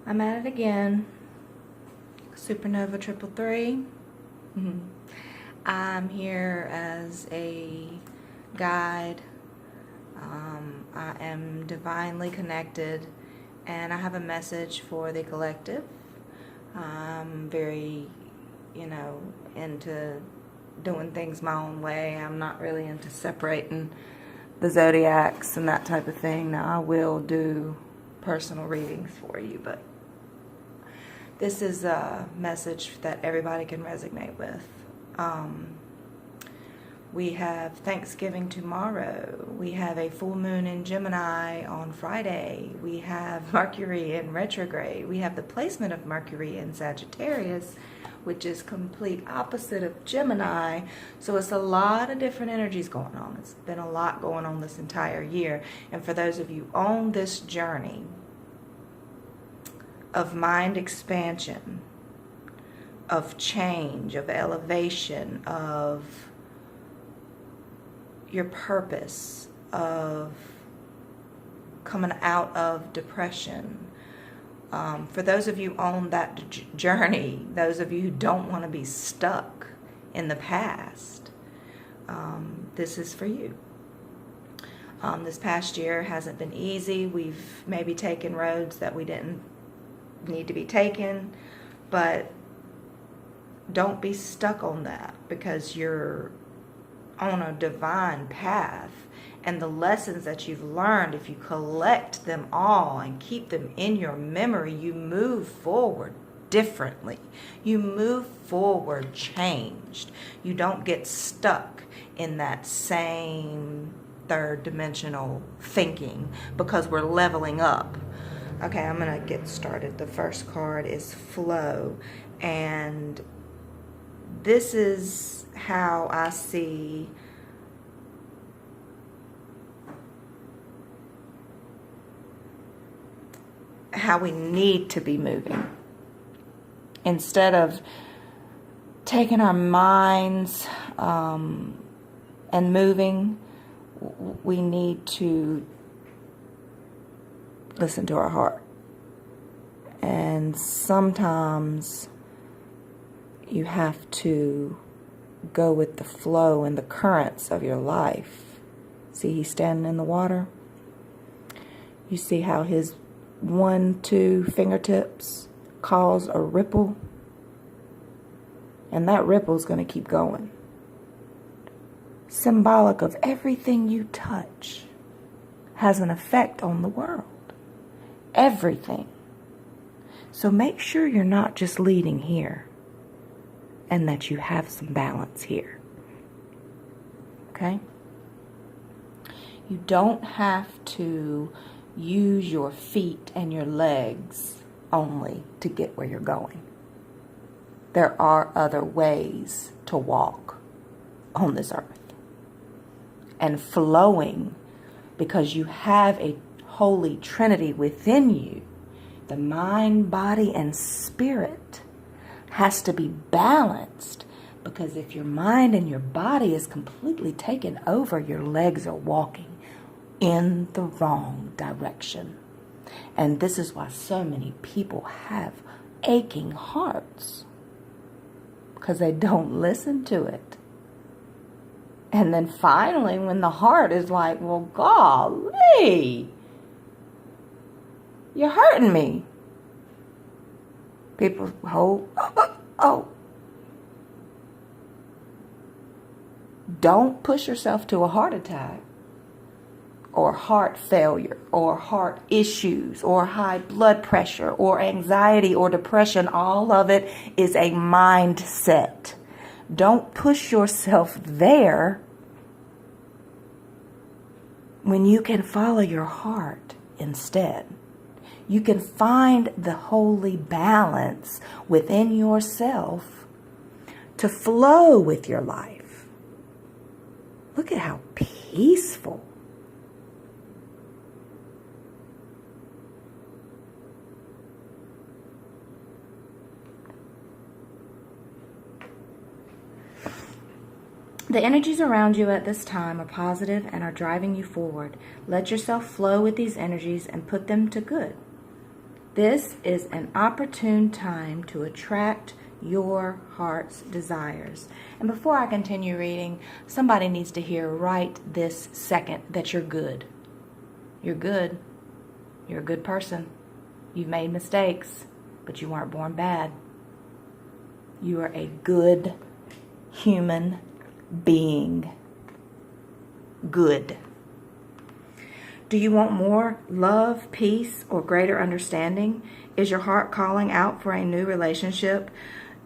I'm at it again. Supernova 333. I'm here as a guide. I am divinely connected, and I have a message for the collective. I'm very, into doing things my own way. I'm not really into separating the zodiacs and that type of thing. Now, I will do personal readings for you, but this is a message that everybody can resonate with. We have Thanksgiving tomorrow. We have a full moon in Gemini on Friday. We have Mercury in retrograde. We have the placement of Mercury in Sagittarius, which is complete opposite of Gemini. So it's a lot of different energies going on. It's been a lot going on this entire year. And for those of you on this journey of mind expansion, of change, of elevation, of your purpose, of coming out of depression. For those of you on that journey, those of you who don't want to be stuck in the past, this is for you. This past year hasn't been easy. We've maybe taken roads that we didn't need to be taken, but don't be stuck on that, because you're on a divine path, and the lessons that you've learned, if you collect them all and keep them in your memory, you move forward differently. You move forward changed. You don't get stuck in that same third dimensional thinking, because we're leveling up. Okay, I'm gonna get started. The first card is Flow, and this is how I see how we need to be moving. Instead of taking our minds and moving, we need to listen to our heart. And sometimes you have to go with the flow and the currents of your life. See, he's standing in the water. You see how his 1-2 fingertips cause a ripple, and that ripple is going to keep going. Symbolic of everything you touch has an effect on the world. Everything. So make sure you're not just leading here, and that you have some balance here. Okay? You don't have to use your feet and your legs only to get where you're going. There are other ways to walk on this earth. And flowing, because you have a holy trinity within you, the mind, body, and spirit has to be balanced, because if your mind and your body is completely taken over, your legs are walking in the wrong direction. And this is why so many people have aching hearts, because they don't listen to it. And then finally, when the heart is like, well, golly, you're hurting me. People, oh. Don't push yourself to a heart attack, or heart failure, or heart issues, or high blood pressure, or anxiety, or depression. All of it is a mindset. Don't push yourself there when you can follow your heart instead. You can find the holy balance within yourself to flow with your life. Look at how peaceful. The energies around you at this time are positive and are driving you forward. Let yourself flow with these energies and put them to good. This is an opportune time to attract your heart's desires. And before I continue reading, somebody needs to hear right this second that you're good. You're good. You're a good person. You've made mistakes, but you weren't born bad. You are a good human being. Good. Do you want more love, peace, or greater understanding? Is your heart calling out for a new relationship?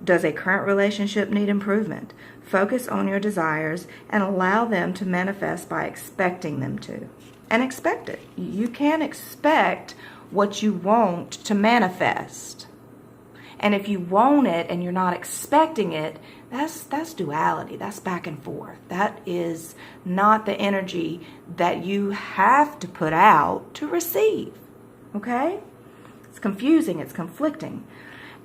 Does a current relationship need improvement? Focus on your desires and allow them to manifest by expecting them to. And expect it. You can't expect what you want to manifest. And if you want it and you're not expecting it, that's duality. That's back and forth. That is not the energy that you have to put out to receive. Okay? It's confusing. It's conflicting.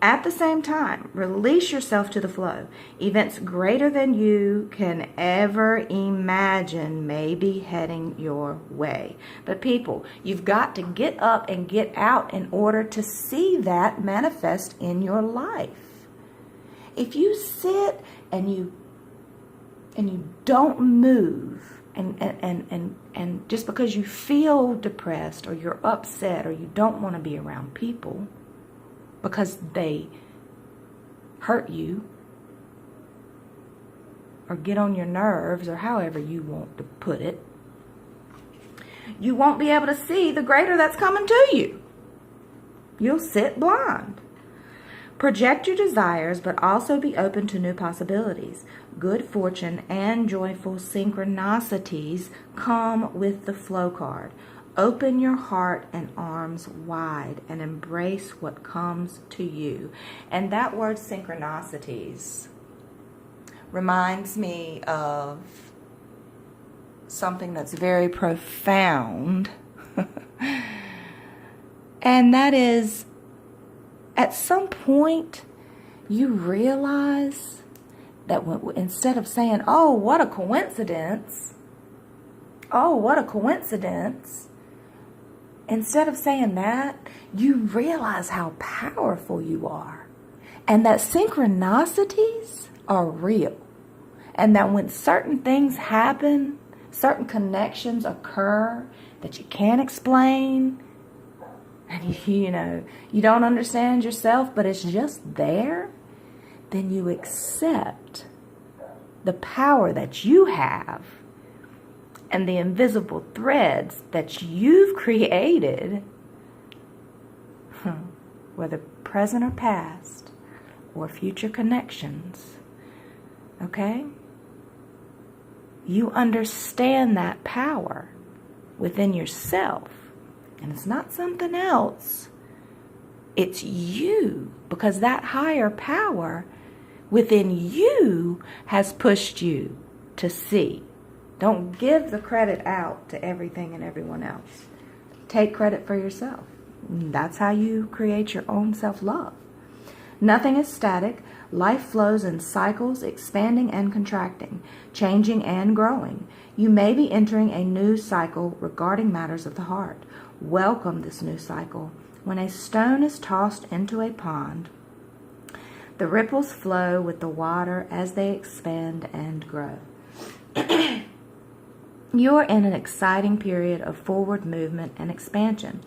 At the same time, release yourself to the flow. Events greater than you can ever imagine may be heading your way. But people, you've got to get up and get out in order to see that manifest in your life. If you sit and you don't move, and just because you feel depressed or you're upset or you don't want to be around people, because they hurt you or get on your nerves or however you want to put it, you won't be able to see the greater that's coming to you. You'll sit blind. Project your desires, but also be open to new possibilities. Good fortune and joyful synchronicities come with the flow card. Open your heart and arms wide and embrace what comes to you. And that word synchronicities reminds me of something that's very profound. And that is, at some point, you realize that instead of saying, oh, what a coincidence, instead of saying that, you realize how powerful you are. And that synchronicities are real. And that when certain things happen, certain connections occur that you can't explain, and you don't understand yourself, but it's just there, then you accept the power that you have and the invisible threads that you've created, whether present or past, or future connections, okay? You understand that power within yourself, and it's not something else. It's you, because that higher power within you has pushed you to see. Don't give the credit out to everything and everyone else. Take credit for yourself. That's how you create your own self-love. Nothing is static. Life flows in cycles, expanding and contracting, changing and growing. You may be entering a new cycle regarding matters of the heart. Welcome this new cycle. When a stone is tossed into a pond, the ripples flow with the water as they expand and grow. You are in an exciting period of forward movement and expansion,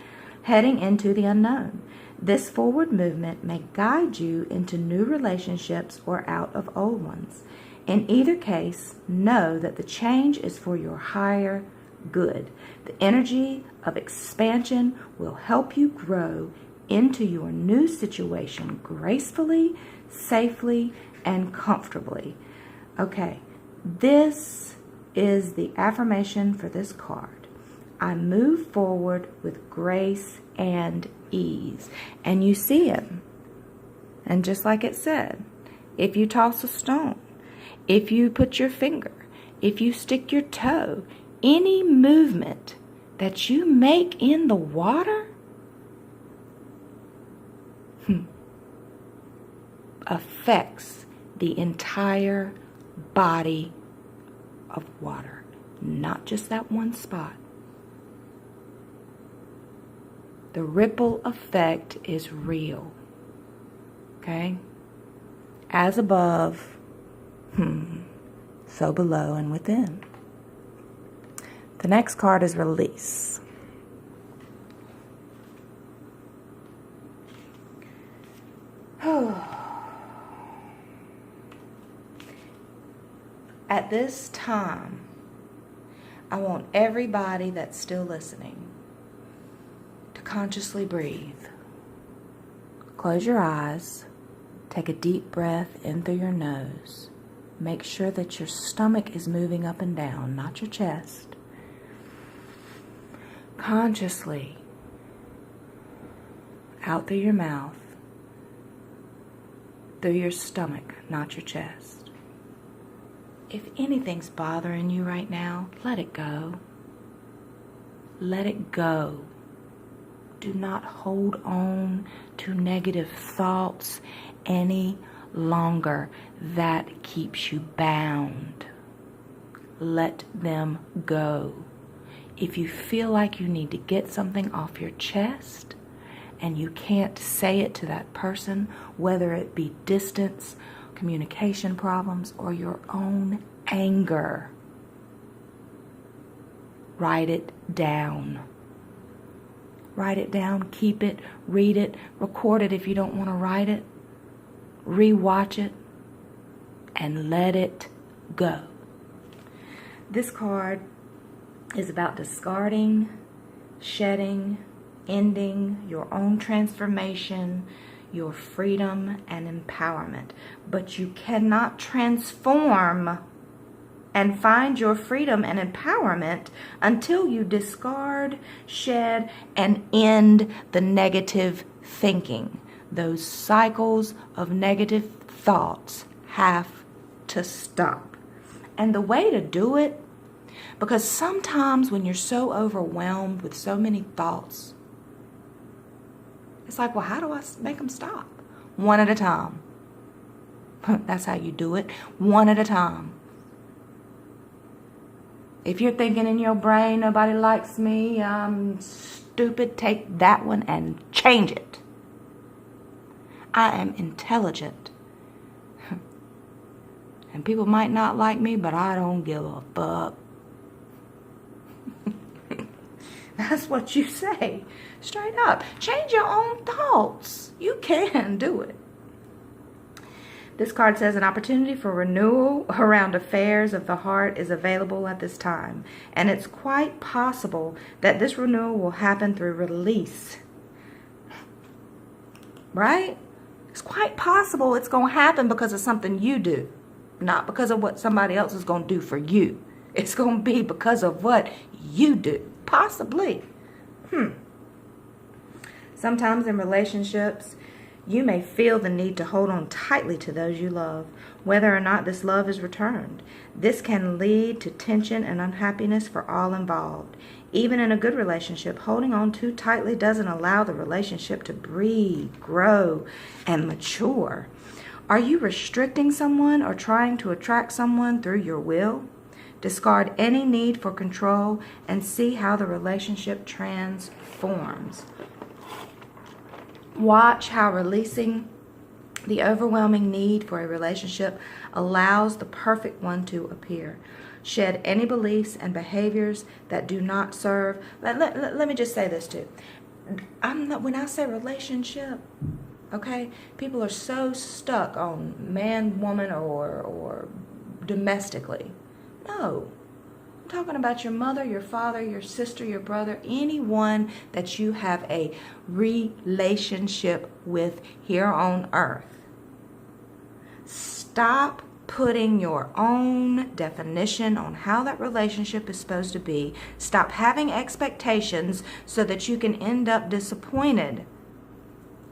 heading into the unknown. This forward movement may guide you into new relationships or out of old ones. In either case, know that the change is for your higher good. The energy of expansion will help you grow into your new situation gracefully, safely, and comfortably. Okay, this is the affirmation for this card. I move forward with grace and ease. And you see him. And just like it said, if you toss a stone, if you put your finger, if you stick your toe, any movement that you make in the water affects the entire body of water, not just that one spot. The ripple effect is real. Okay? As above, so below and within. The next card is release. At this time, I want everybody that's still listening to consciously breathe. Close your eyes. Take a deep breath in through your nose. Make sure that your stomach is moving up and down, not your chest. Consciously, out through your mouth, through your stomach, not your chest. If anything's bothering you right now, let it go. Let it go. Do not hold on to negative thoughts any longer. That keeps you bound. Let them go. If you feel like you need to get something off your chest and you can't say it to that person, whether it be distance, communication problems, or your own anger, write it down. Write it down, keep it, read it, record it if you don't want to write it, rewatch it, and let it go. This card is about discarding, shedding, ending your own transformation, your freedom and empowerment. But you cannot transform and find your freedom and empowerment until you discard, shed, and end the negative thinking. Those cycles of negative thoughts have to stop. And the way to do it, because sometimes when you're so overwhelmed with so many thoughts, it's like, well, how do I make them stop? One at a time. That's how you do it. One at a time. If you're thinking in your brain, nobody likes me, I'm stupid, take that one and change it. I am intelligent. And people might not like me, but I don't give a fuck. That's what you say. Straight up. Change your own thoughts. You can do it. This card says an opportunity for renewal around affairs of the heart is available at this time. And it's quite possible that this renewal will happen through release. Right? It's quite possible it's going to happen because of something you do. Not because of what somebody else is going to do for you. It's going to be because of what you do. Possibly. Sometimes in relationships, you may feel the need to hold on tightly to those you love, whether or not this love is returned. This can lead to tension and unhappiness for all involved. Even in a good relationship, holding on too tightly doesn't allow the relationship to breathe, grow, and mature. Are you restricting someone or trying to attract someone through your will? Discard any need for control and see how the relationship transforms. Watch how releasing the overwhelming need for a relationship allows the perfect one to appear. Shed any beliefs and behaviors that do not serve. Let me just say this too. When I say relationship, okay, people are so stuck on man, woman, or domestically. No. I'm talking about your mother, your father, your sister, your brother, anyone that you have a relationship with here on earth. Stop putting your own definition on how that relationship is supposed to be. Stop having expectations so that you can end up disappointed.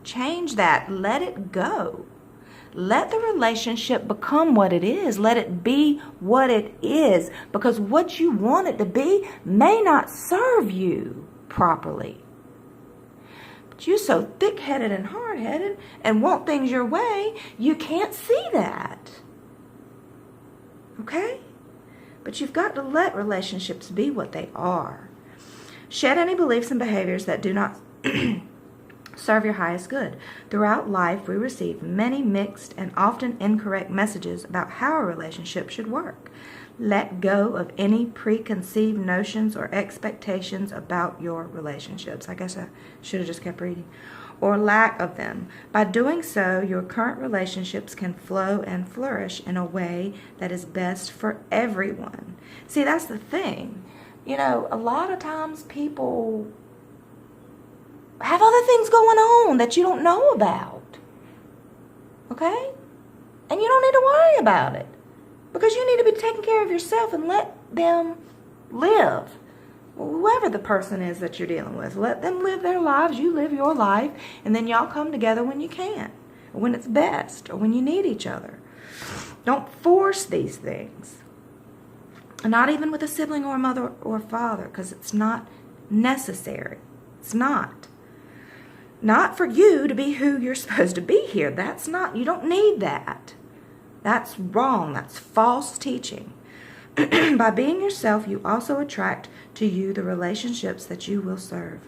Change that. Let it go. Let the relationship become what it is. Let it be what it is. Because what you want it to be may not serve you properly. But you're so thick-headed and hard-headed and want things your way, you can't see that. Okay? But you've got to let relationships be what they are. Shed any beliefs and behaviors that do not Serve your highest good. Throughout life, we receive many mixed and often incorrect messages about how a relationship should work. Let go of any preconceived notions or expectations about your relationships. I guess I should have just kept reading. Or lack of them. By doing so, your current relationships can flow and flourish in a way that is best for everyone. See, that's the thing. You know, a lot of times people have other things going on that you don't know about. Okay? And you don't need to worry about it. Because you need to be taking care of yourself and let them live. Whoever the person is that you're dealing with, let them live their lives. You live your life. And then y'all come together when you can. Or when it's best. Or when you need each other. Don't force these things. Not even with a sibling or a mother or father. Because it's not necessary. It's not. Not for you to be who you're supposed to be here. That's not, you don't need that. That's wrong. That's false teaching. By being yourself, you also attract to you the relationships that you will serve.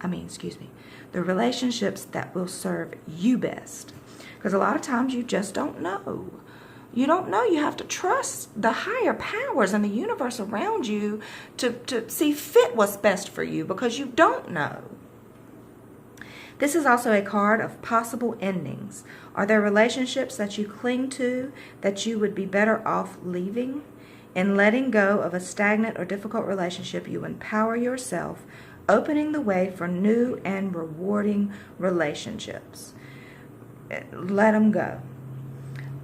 The relationships that will serve you best. Because a lot of times you just don't know. You don't know. You have to trust the higher powers and the universe around you to see fit what's best for you, because you don't know. This is also a card of possible endings. Are there relationships that you cling to that you would be better off leaving? In letting go of a stagnant or difficult relationship, you empower yourself, opening the way for new and rewarding relationships. Let them go.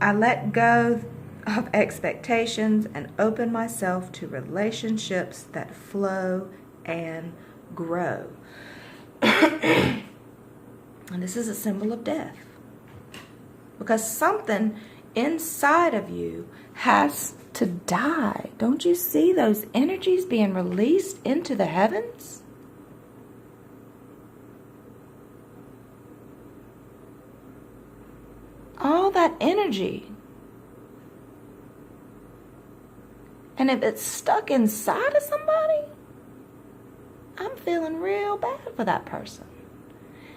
I let go of expectations and open myself to relationships that flow and grow. And this is a symbol of death. Because something inside of you has to die. Don't you see those energies being released into the heavens? All that energy. And if it's stuck inside of somebody, I'm feeling real bad for that person.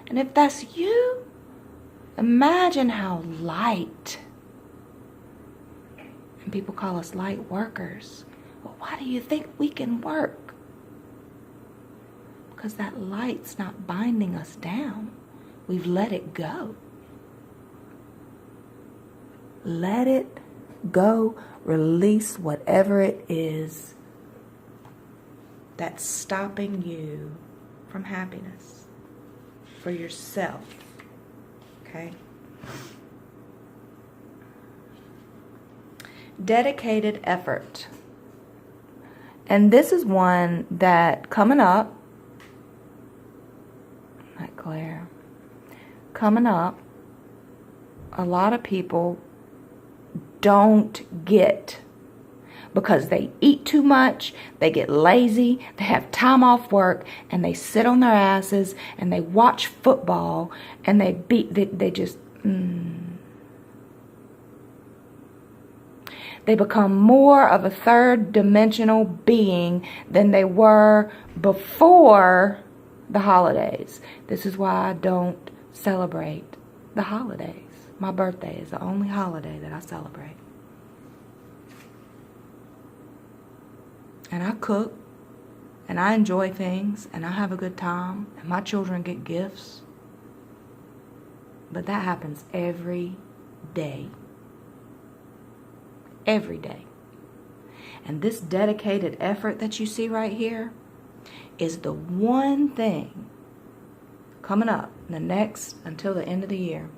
And if that's you, imagine how light. And people call us light workers. Well, why do you think we can work? Because that light's not binding us down. We've let it go. Let it go. Release whatever it is that's stopping you from happiness. For yourself. Okay? Dedicated effort. And this is one that coming up, not Claire, coming up, a lot of people don't get, because they eat too much, they get lazy, they have time off work, and they sit on their asses, and they watch football, and they just they become more of a third-dimensional being than they were before the holidays. This is why I don't celebrate the holidays. My birthday is the only holiday that I celebrate. And I cook, and I enjoy things, and I have a good time, and my children get gifts. But that happens every day. Every day. And this dedicated effort that you see right here is the one thing coming up until the end of the year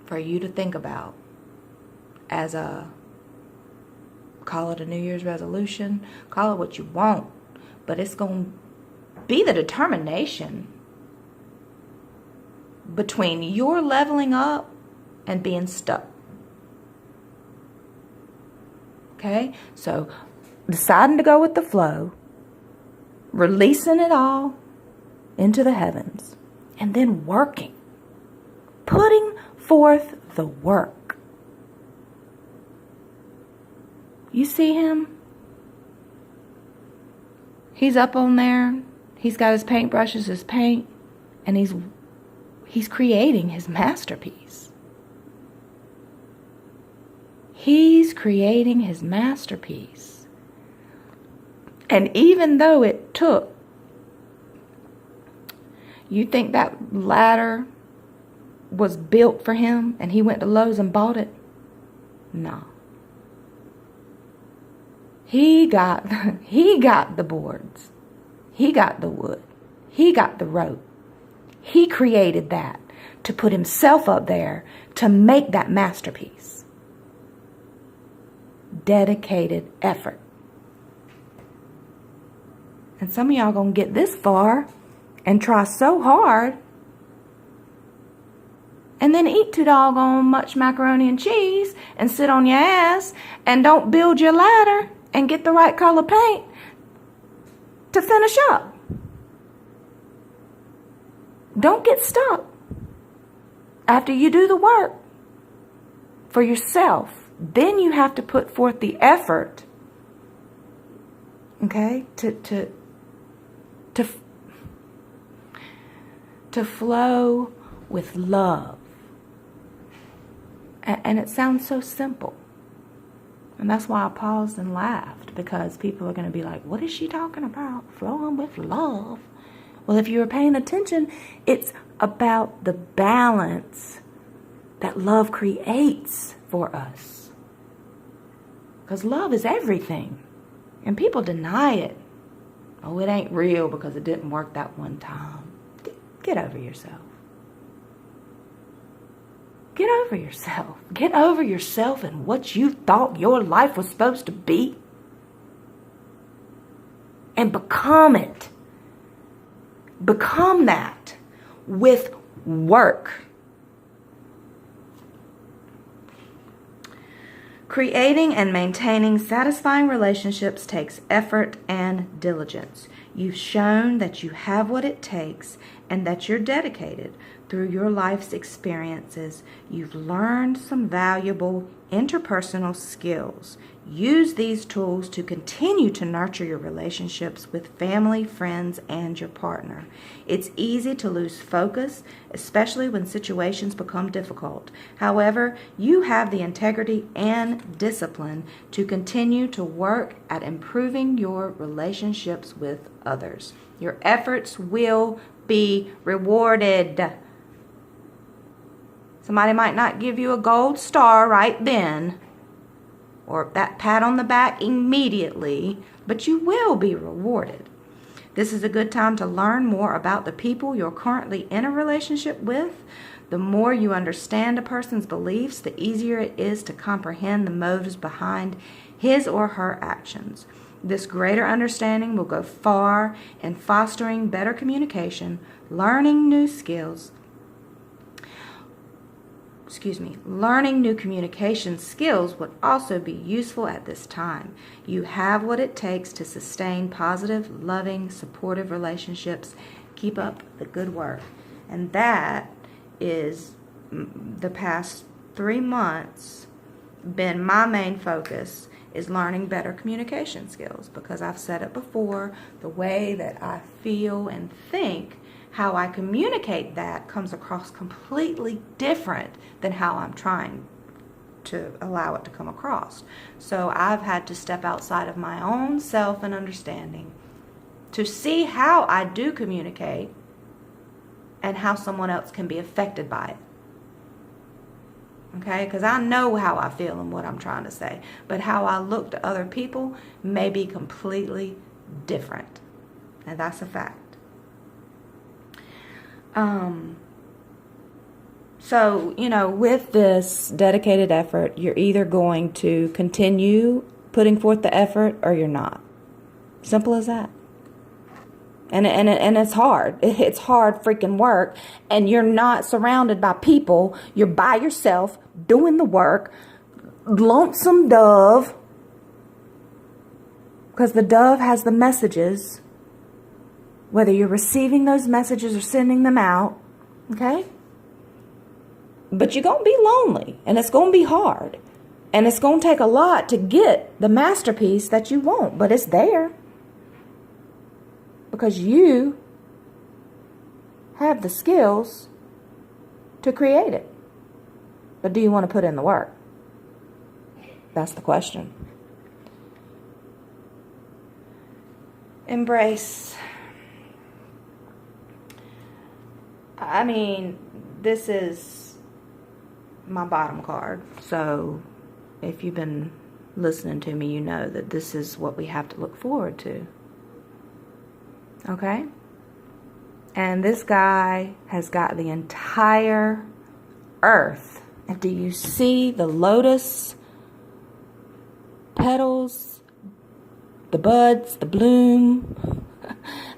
for you to think about as call it a New Year's resolution, call it what you want, but it's going to be the determination between your leveling up and being stuck. Okay? So, deciding to go with the flow, releasing it all into the heavens, and then working. Putting forth the work. You see him? He's up on there. He's got his paintbrushes, his paint, and he's creating his masterpiece. He's creating his masterpiece. And even though it took, you think that ladder was built for him and he went to Lowe's and bought it? No. He got the boards. He got the wood. He got the rope. He created that to put himself up there to make that masterpiece. Dedicated effort. And some of y'all gonna get this far and try so hard and then eat too doggone much macaroni and cheese and sit on your ass and don't build your ladder and get the right color paint to finish up. Don't get stuck. After you do the work for yourself, then you have to put forth the effort, okay, to flow with love. And it sounds so simple. And that's why I paused and laughed, because people are going to be like, what is she talking about? Flowing with love. Well, if you were paying attention, it's about the balance that love creates for us. Because love is everything. And people deny it. Oh, it ain't real because it didn't work that one time. Get over yourself. Get over yourself. Get over yourself and what you thought your life was supposed to be. And become it. Become that with work. Creating and maintaining satisfying relationships takes effort and diligence. You've shown that you have what it takes and that you're dedicated. Through your life's experiences, you've learned some valuable interpersonal skills. Use these tools to continue to nurture your relationships with family, friends, and your partner. It's easy to lose focus, especially when situations become difficult. However, you have the integrity and discipline to continue to work at improving your relationships with others. Your efforts will be rewarded. Somebody might not give you a gold star right then, or that pat on the back immediately, but you will be rewarded. This is a good time to learn more about the people you're currently in a relationship with. The more you understand a person's beliefs, the easier it is to comprehend the motives behind his or her actions. This greater understanding will go far in fostering better communication, learning new skills, learning new communication skills would also be useful at this time. You have what it takes to sustain positive, loving, supportive relationships. Keep up the good work. And that is the past 3 months been my main focus, is learning better communication skills, because I've said it before, the way that I feel and think, how I communicate that comes across completely different than how I'm trying to allow it to come across. So I've had to step outside of my own self and understanding to see how I do communicate and how someone else can be affected by it. Okay? Because I know how I feel and what I'm trying to say. But how I look to other people may be completely different. And that's a fact. So, with this dedicated effort, you're either going to continue putting forth the effort or you're not. Simple as that. And it's hard. It's hard freaking work. And you're not surrounded by people. You're by yourself doing the work. Lonesome dove. Because the dove has the messages. Whether you're receiving those messages or sending them out, okay? But you're going to be lonely, and it's going to be hard. And it's going to take a lot to get the masterpiece that you want, but it's there. because you have the skills to create it. But do you want to put in the work? That's the question. Embrace. I mean, this is my bottom card. So if you've been listening to me, you know that this is what we have to look forward to. Okay? And this guy has got the entire earth. And do you see the lotus petals, the buds, the bloom,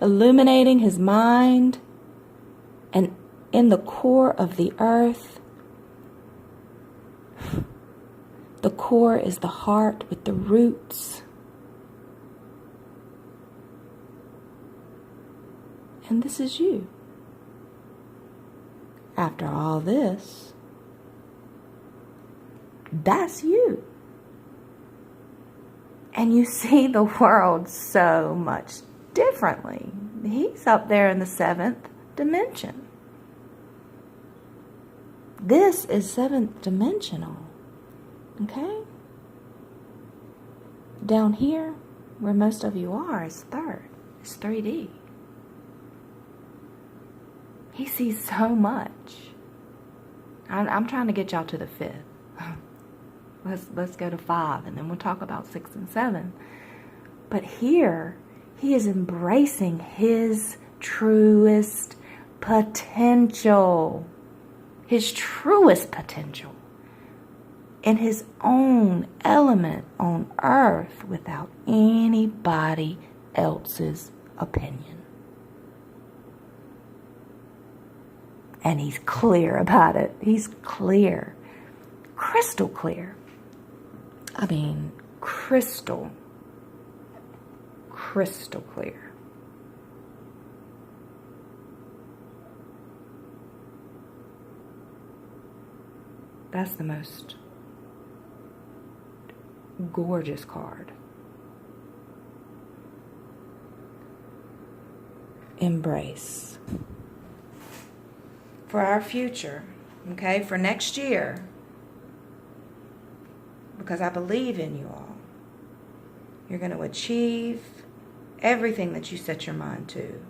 illuminating his mind? And in the core of the earth, the core is the heart with the roots. And this is you. After all this, that's you. And you see the world so much differently. He's up there in the 7th dimension. This is 7th dimensional. Okay? Down here, where most of you are, is 3rd. It's 3D. He sees so much. I'm trying to get y'all to the 5th. Let's go to 5, and then we'll talk about 6 and 7. But here, he is embracing his truest potential. His truest potential. In his own element on earth without anybody else's opinion. And he's clear about it. He's clear. Crystal clear. I mean, crystal clear. That's the most gorgeous card. Embrace. For our future, okay, for next year, because I believe in you all, you're going to achieve everything that you set your mind to.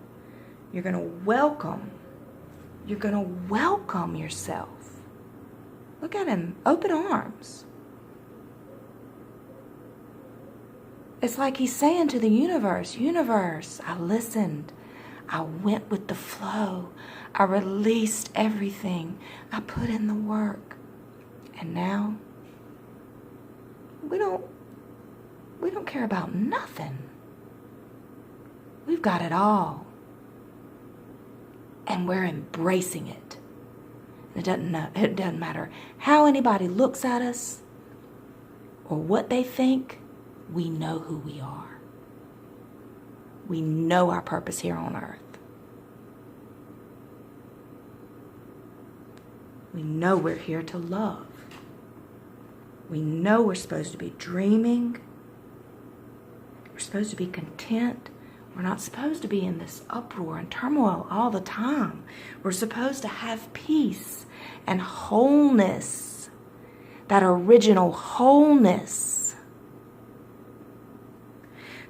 You're going to welcome yourself. Look at him, open arms. It's like he's saying to the universe, I listened. I went with the flow. I released everything. I put in the work. And now, we don't care about nothing. We've got it all. And we're embracing it. It doesn't matter how anybody looks at us or what they think. We know who we are. We know our purpose here on earth. We know we're here to love. We know we're supposed to be dreaming. We're supposed to be content. We're not supposed to be in this uproar and turmoil all the time. We're supposed to have peace and wholeness. That original wholeness.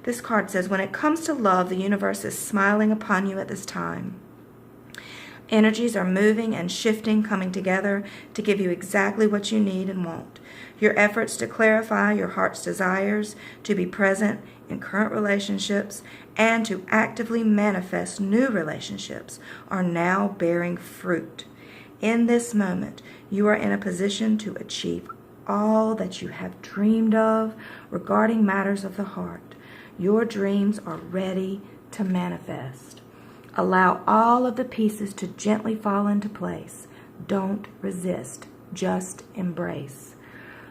This card says, when it comes to love, the universe is smiling upon you at this time. Energies are moving and shifting, coming together to give you exactly what you need and want. Your efforts to clarify your heart's desires, to be present in current relationships, and to actively manifest new relationships are now bearing fruit. In this moment, you are in a position to achieve all that you have dreamed of regarding matters of the heart. Your dreams are ready to manifest. Allow all of the pieces to gently fall into place. Don't resist, just embrace.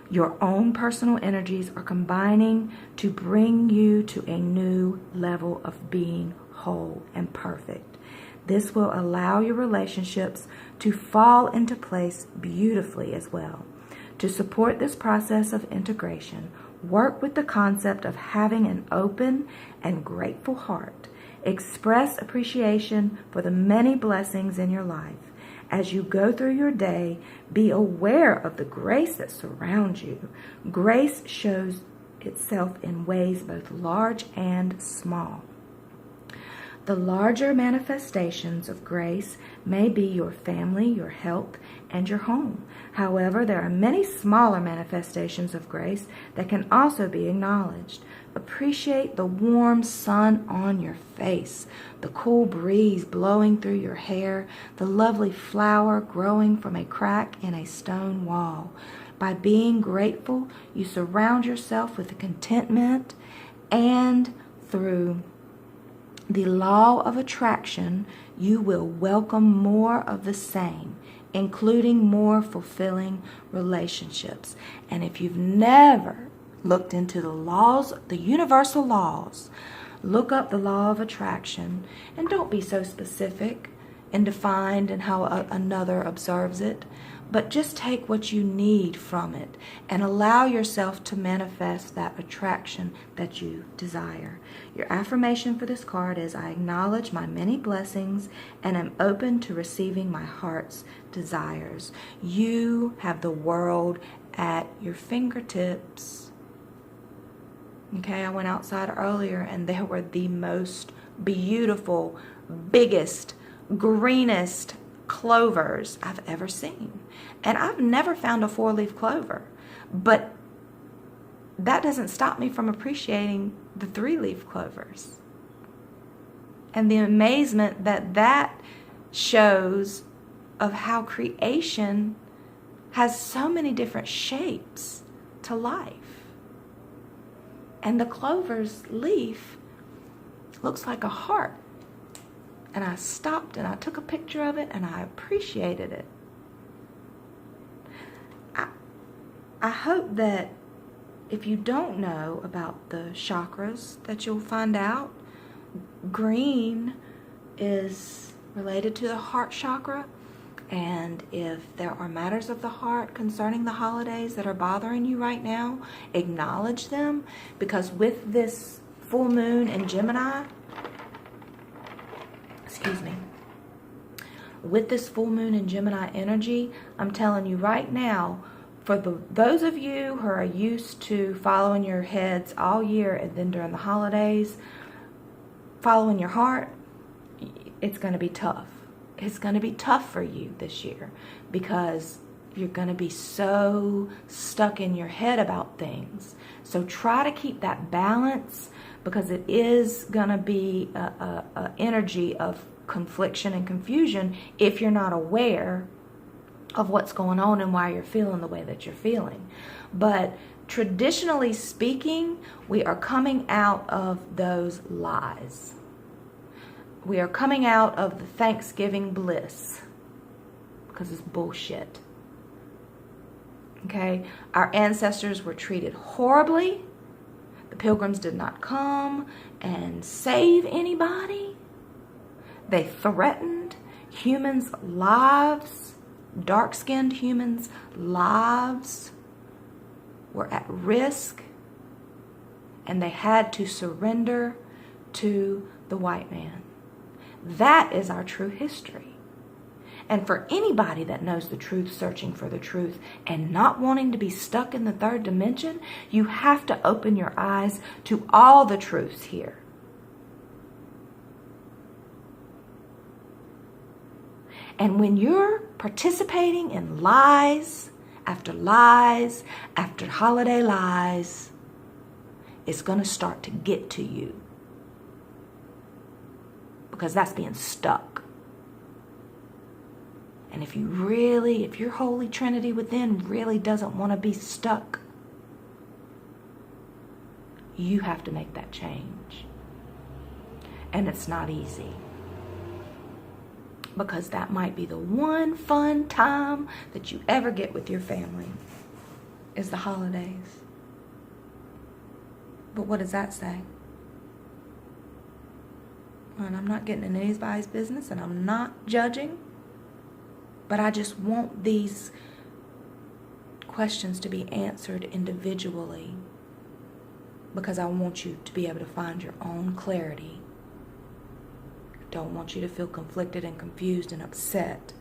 Your own personal energies are combining to bring you to a new level of being whole and perfect. This will allow your relationships to fall into place beautifully as well. To support this process of integration, work with the concept of having an open and grateful heart Express appreciation for the many blessings in your life. As you go through your day, be aware of the grace that surrounds you. Grace shows itself in ways both large and small. The larger manifestations of grace may be your family, your health, and your home. However, there are many smaller manifestations of grace that can also be acknowledged. Appreciate the warm sun on your face, the cool breeze blowing through your hair, the lovely flower growing from a crack in a stone wall. By being grateful, you surround yourself with contentment, and through the law of attraction, you will welcome more of the same, including more fulfilling relationships. And if you've never looked into the laws, the universal laws, look up the law of attraction, and don't be so specific and defined in how another observes it, but just take what you need from it and allow yourself to manifest that attraction that you desire. Your affirmation for this card is, I acknowledge my many blessings and am open to receiving my heart's desires. You have the world at your fingertips. Okay, I went outside earlier and there were the most beautiful, biggest, greenest clovers I've ever seen. And I've never found a 4-leaf clover, but that doesn't stop me from appreciating the 3-leaf clovers. And the amazement that that shows of how creation has so many different shapes to life. And the clover's leaf looks like a heart. And I stopped and I took a picture of it and I appreciated it. I hope that if you don't know about the chakras, that you'll find out. Green is related to the heart chakra. And if there are matters of the heart concerning the holidays that are bothering you right now, acknowledge them. Because with this full moon in Gemini, with this full moon in Gemini energy, I'm telling you right now, for those of you who are used to following your heads all year and then during the holidays, following your heart, it's going to be tough. It's going to be tough for you this year because you're going to be so stuck in your head about things. So try to keep that balance, because it is going to be a energy of confliction and confusion if you're not aware of what's going on and why you're feeling the way that you're feeling. But traditionally speaking, we are coming out of those lies. We are coming out of the Thanksgiving bliss because it's bullshit. Okay? Our ancestors were treated horribly. The Pilgrims did not come and save anybody. They threatened humans' lives. Dark-skinned humans' lives were at risk, and they had to surrender to the white man. That is our true history. And for anybody that knows the truth, searching for the truth, and not wanting to be stuck in the third dimension, you have to open your eyes to all the truths here. And when you're participating in lies after holiday lies, it's going to start to get to you. Because that's being stuck. And if your Holy Trinity within really doesn't want to be stuck, you have to make that change. And it's not easy. Because that might be the one fun time that you ever get with your family, is the holidays. But what does that say? And I'm not getting in anybody's business, and I'm not judging, but I just want these questions to be answered individually, because I want you to be able to find your own clarity Don't want you to feel conflicted and confused and upset.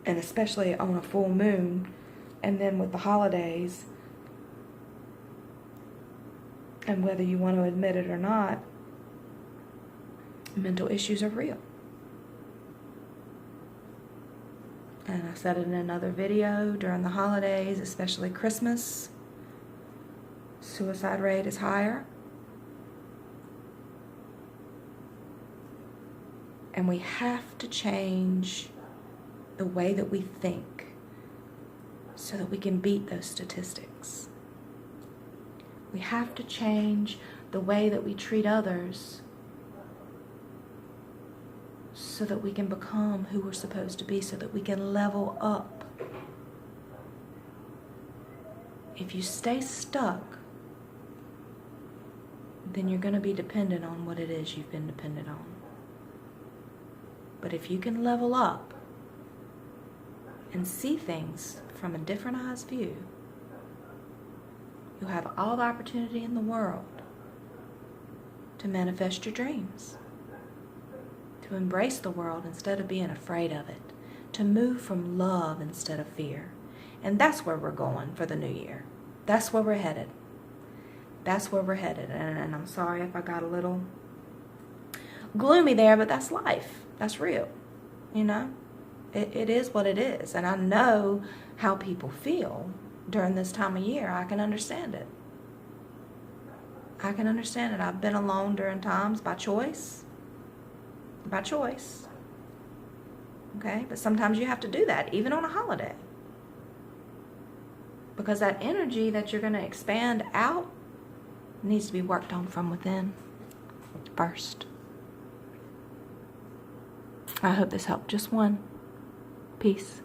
And especially on a full moon, and then with the holidays, and whether you want to admit it or not, mental issues are real. And I said it in another video, during the holidays, especially Christmas, suicide rate is higher. And we have to change the way that we think so that we can beat those statistics. We have to change the way that we treat others so that we can become who we're supposed to be, so that we can level up. If you stay stuck, then you're going to be dependent on what it is you've been dependent on. But if you can level up and see things from a different eyes view, you'll have all the opportunity in the world to manifest your dreams, to embrace the world instead of being afraid of it, to move from love instead of fear. And that's where we're going for the new year. That's where we're headed. That's where we're headed. And I'm sorry if I got a little gloomy there, but that's life. That's real. You know? It is what it is. And I know how people feel during this time of year. I can understand it. I can understand it. I've been alone during times by choice. By choice. Okay? But sometimes you have to do that, even on a holiday. Because that energy that you're going to expand out needs to be worked on from within first. I hope this helped. Just one. Peace.